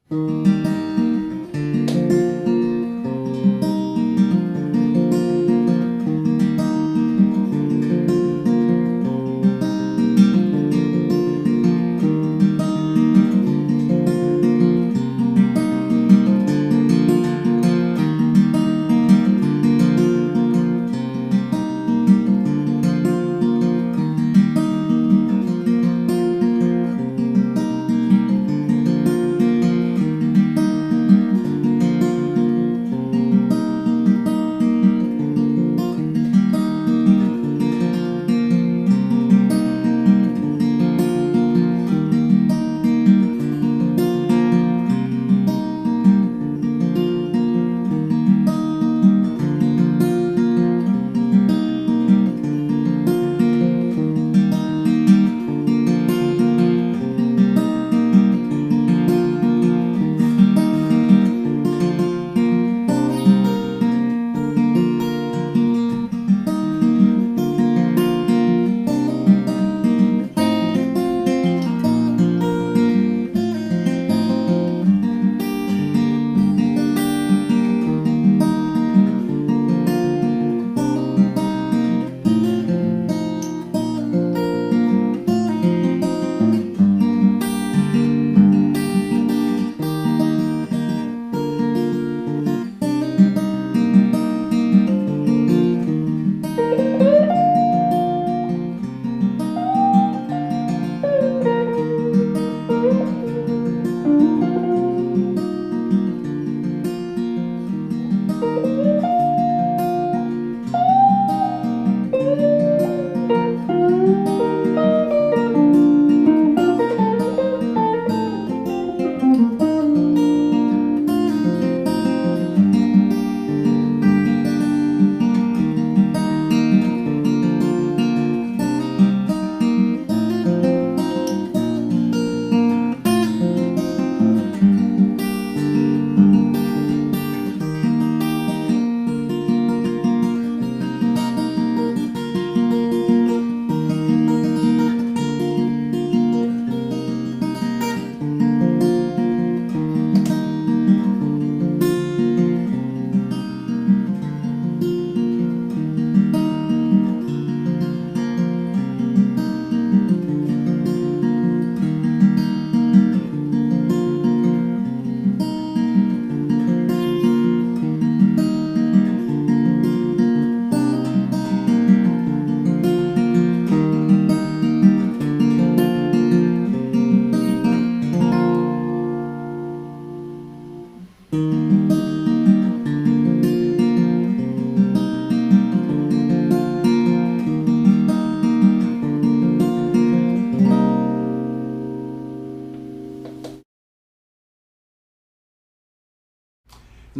In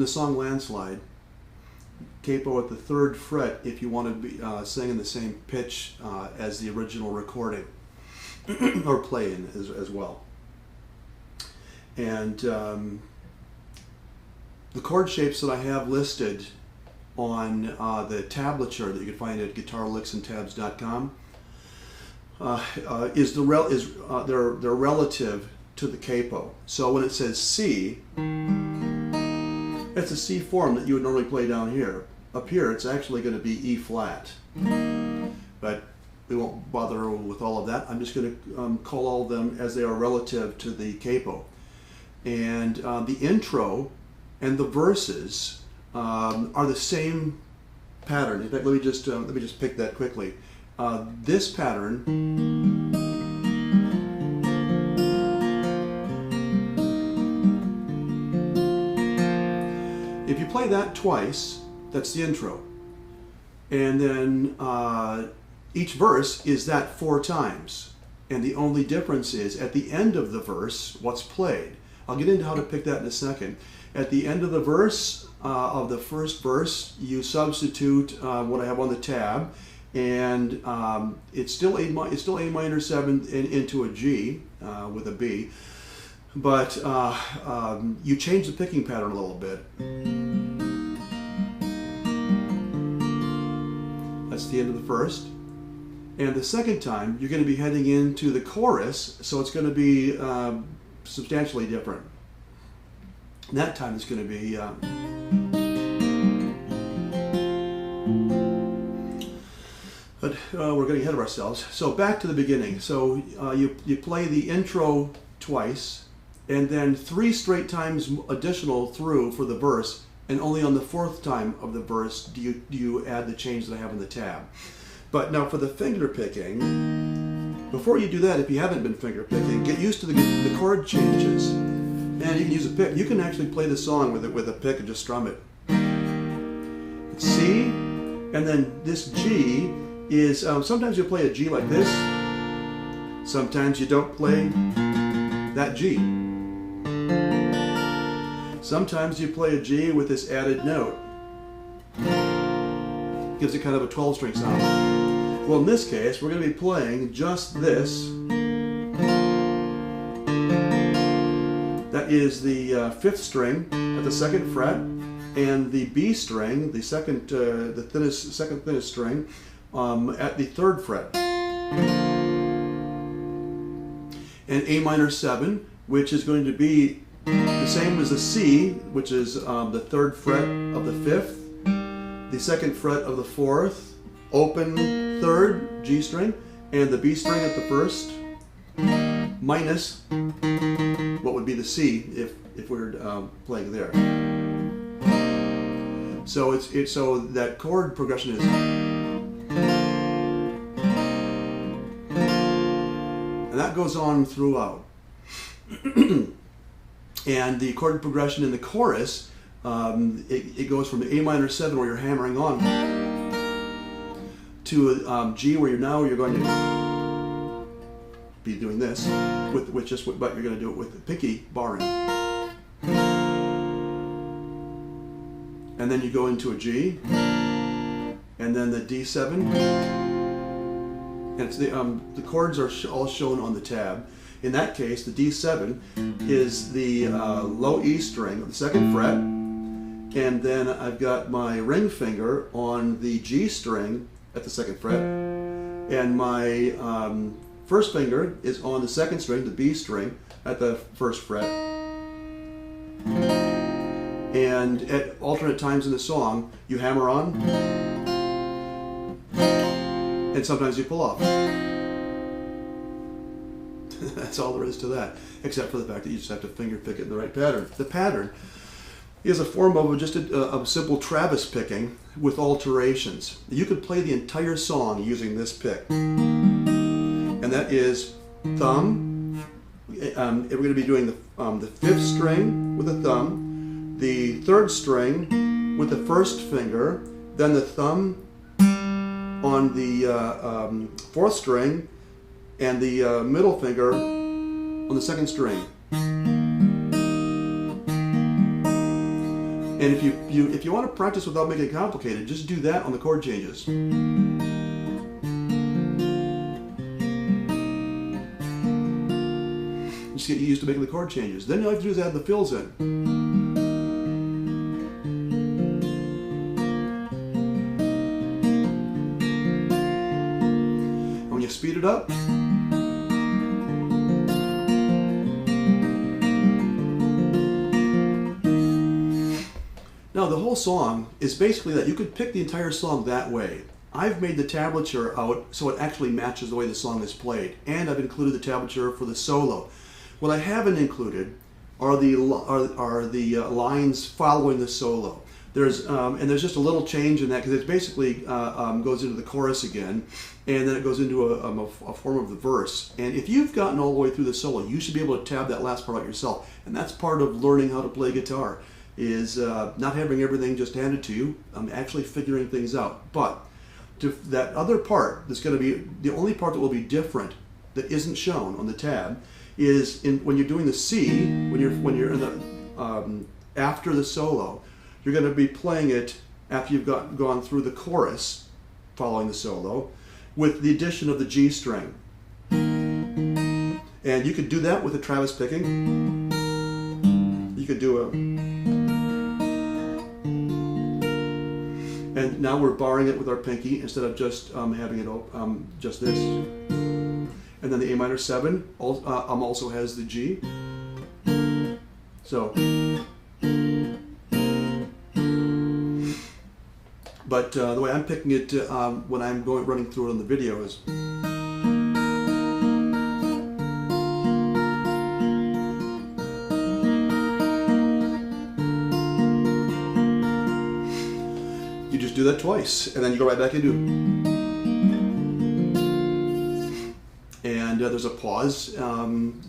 the song Landslide, capo at the 3rd fret if you want to be sing in the same pitch as the original recording, or play in as well. And the chord shapes that I have listed on the tablature that you can find at guitarlicksandtabs.com they're relative to the capo. So when it says C, it's a C form that you would normally play down here. Up here, it's actually going to be E flat. But we won't bother with all of that. I'm just going to call all of them as they are relative to the capo. And the intro and the verses are the same pattern. In fact, let me just pick that quickly. This pattern. If you play that twice, that's the intro. And then each verse is that 4 times. And the only difference is at the end of the verse, what's played. I'll get into how to pick that in a second. At the end of the verse, of the first verse, you substitute what I have on the tab, and it's still A minor 7 into a G with a B. But you change the picking pattern a little bit. That's the end of the first. And the second time, you're going to be heading into the chorus, so it's going to be substantially different. And that time is going to be but we're getting ahead of ourselves. So back to the beginning. So you play the intro twice, and then 3 straight times additional through for the verse, and only on the 4th time of the verse do you add the change that I have in the tab. But now for the finger picking, before you do that, if you haven't been finger picking, get used to the chord changes. And you can use a pick. You can actually play the song with a pick and just strum it. It's C, and then this G is, sometimes you play a G like this. Sometimes you don't play that G. Sometimes you play a G with this added note. Gives it kind of a 12-string sound. Well, in this case, we're going to be playing just this. That is the 5th string at the 2nd fret, and the B string, the second thinnest string, at the 3rd fret. And A minor 7, which is going to be the same as the C, which is the 3rd fret of the 5th, the 2nd fret of the 4th, open 3rd G string, and the B string at the 1st, minus what would be the C if we were playing there. So so that chord progression is, and that goes on throughout. And the chord progression in the chorus, it goes from A minor 7 where you're hammering on to G where you're going to be doing this but you're going to do it with the pinky barring. And then you go into a G, and then the D7, and it's the chords are all shown on the tab. In that case, the D7 is the low E string of the 2nd fret, and then I've got my ring finger on the G string at the 2nd fret, and my 1st finger is on the 2nd string, the B string, at the 1st fret. And at alternate times in the song, you hammer on, and sometimes you pull off. That's all there is to that, except for the fact that you just have to finger pick it in the right pattern. The pattern is a form of just a simple Travis picking with alterations. You could play the entire song using this pick. And that is thumb. We're going to be doing the 5th string with a thumb, the 3rd string with the 1st finger, then the thumb on the 4th string, and the middle finger on the 2nd string. And if you want to practice without making it complicated, just do that on the chord changes. Just get used to making the chord changes. Then all you have to do is add the fills in. And when you speed it up, now the whole song is basically that. You could pick the entire song that way. I've made the tablature out so it actually matches the way the song is played, and I've included the tablature for the solo. What I haven't included are the lines following the solo. There's just a little change in that, because it basically goes into the chorus again, and then it goes into a form of the verse. And if you've gotten all the way through the solo, you should be able to tab that last part out yourself. And that's part of learning how to play guitar, is not having everything just handed to you, actually figuring things out. But that other part that's going to be the only part that will be different, that isn't shown on the tab, is when you're doing the C, when you're in the after the solo, you're going to be playing it after you've gone through the chorus following the solo, with the addition of the G string. And you could do that with a Travis picking. You could do a, and now we're barring it with our pinky instead of just having it just this. And then the A minor 7 also has the G. So, But the way I'm picking it when I'm running through it on the video is. You just do that twice, and then you go right back into it. And there's a pause. It's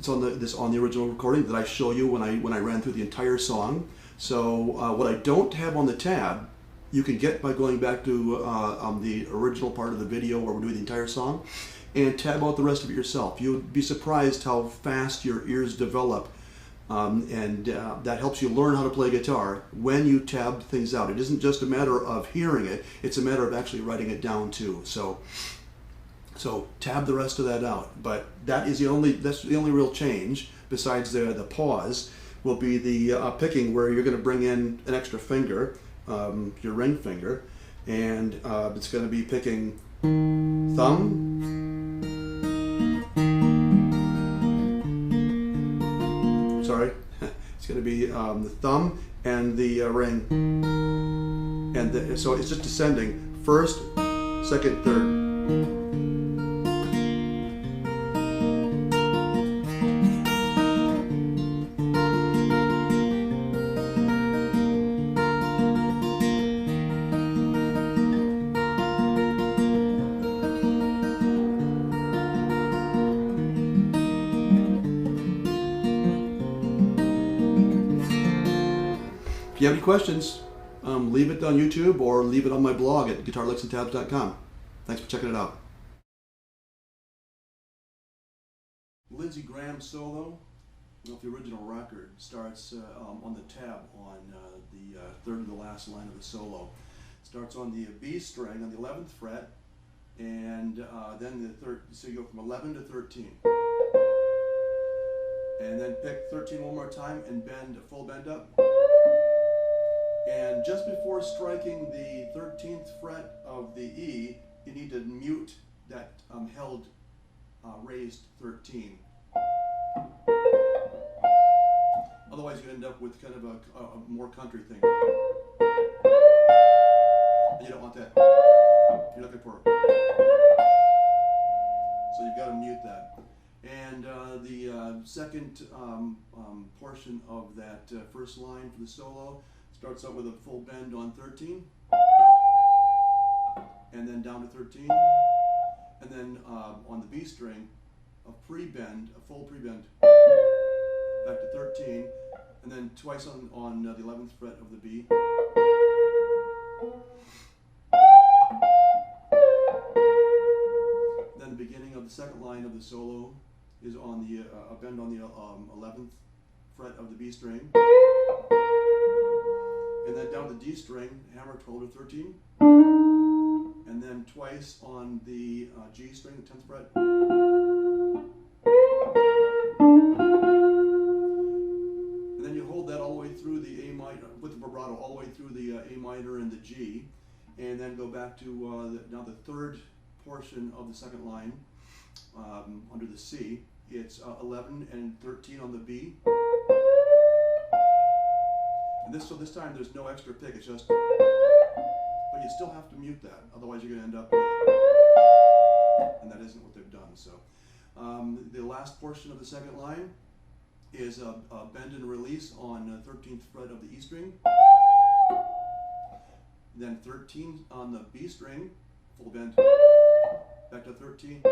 on the original recording that I show you when I ran through the entire song. So what I don't have on the tab, you can get by going back to the original part of the video where we're doing the entire song, and tab out the rest of it yourself. You'll be surprised how fast your ears develop, and that helps you learn how to play guitar when you tab things out. It isn't just a matter of hearing it; it's a matter of actually writing it down too. So tab the rest of that out. But that's the only real change besides the pause will be the picking, where you're going to bring in an extra finger, your ring finger, and it's going to be picking thumb, sorry, it's going to be the thumb and the ring, and so it's just descending, first, second, third. If you have any questions, leave it on YouTube or leave it on my blog at guitarlicksandtabs.com. Thanks for checking it out. Lindsey Graham's solo of the original record starts on the tab on the third to the last line of the solo. Starts on the B string on the 11th fret, and then the third, so you go from 11 to 13. And then pick 13 one more time and bend a full bend up. And just before striking the 13th fret of the E, you need to mute that held raised 13. Otherwise you end up with kind of a more country thing. And you don't want that. You're looking for it. So you've got to mute that. And the second portion of that first line for the solo starts out with a full bend on 13, and then down to 13, and then on the B string, a pre-bend, a full pre-bend, back to 13, and then twice on the 11th fret of the B. Then the beginning of the second line of the solo is on the a bend on the 11th fret of the B string. And then down the D string, hammer 12 to 13, and then twice on the G string, the 10th fret. And then you hold that all the way through the A minor, with the vibrato all the way through the A minor and the G, and then go back to now the third portion of the second line under the C. It's 11 and 13 on the B. And so this time there's no extra pick, it's just, but you still have to mute that, otherwise you're going to end up with, and that isn't what they've done. So the last portion of the second line is a bend and release on the 13th fret of the E string, then 13 on the B string, full bend, back to 13,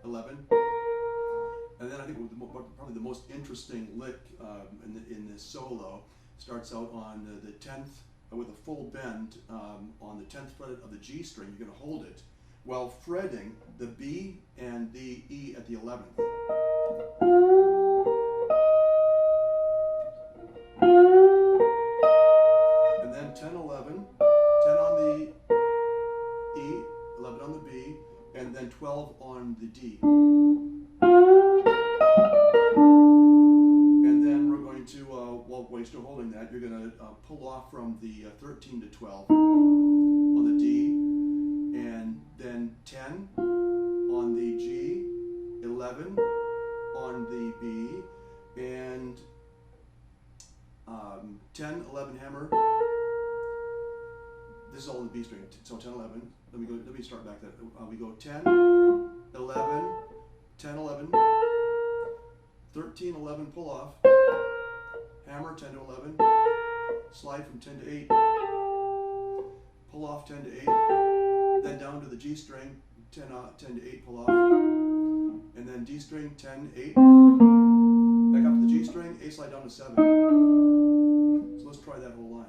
11, and then I think probably the most interesting lick in this solo starts out on the 10th with a full bend on the 10th fret of the G string. You're going to hold it while fretting the B and the E at the 11th. And then 10, 11, 10 on the E, 11 on the B, and then 12 on the D. While you're still holding that, you're going to pull off from the 13 to 12 on the D, and then 10 on the G, 11 on the B, and 10, 11 hammer, this is all in the B string. So 10, 11. Let me start back there. We go 10, 11, 10, 11, 13, 11, pull off, hammer 10 to 11, slide from 10 to 8, pull off 10 to 8, then down to the G string, 10 to 8, pull off, and then D string, 10, 8, back up to the G string, A slide down to 7. So let's try that whole line.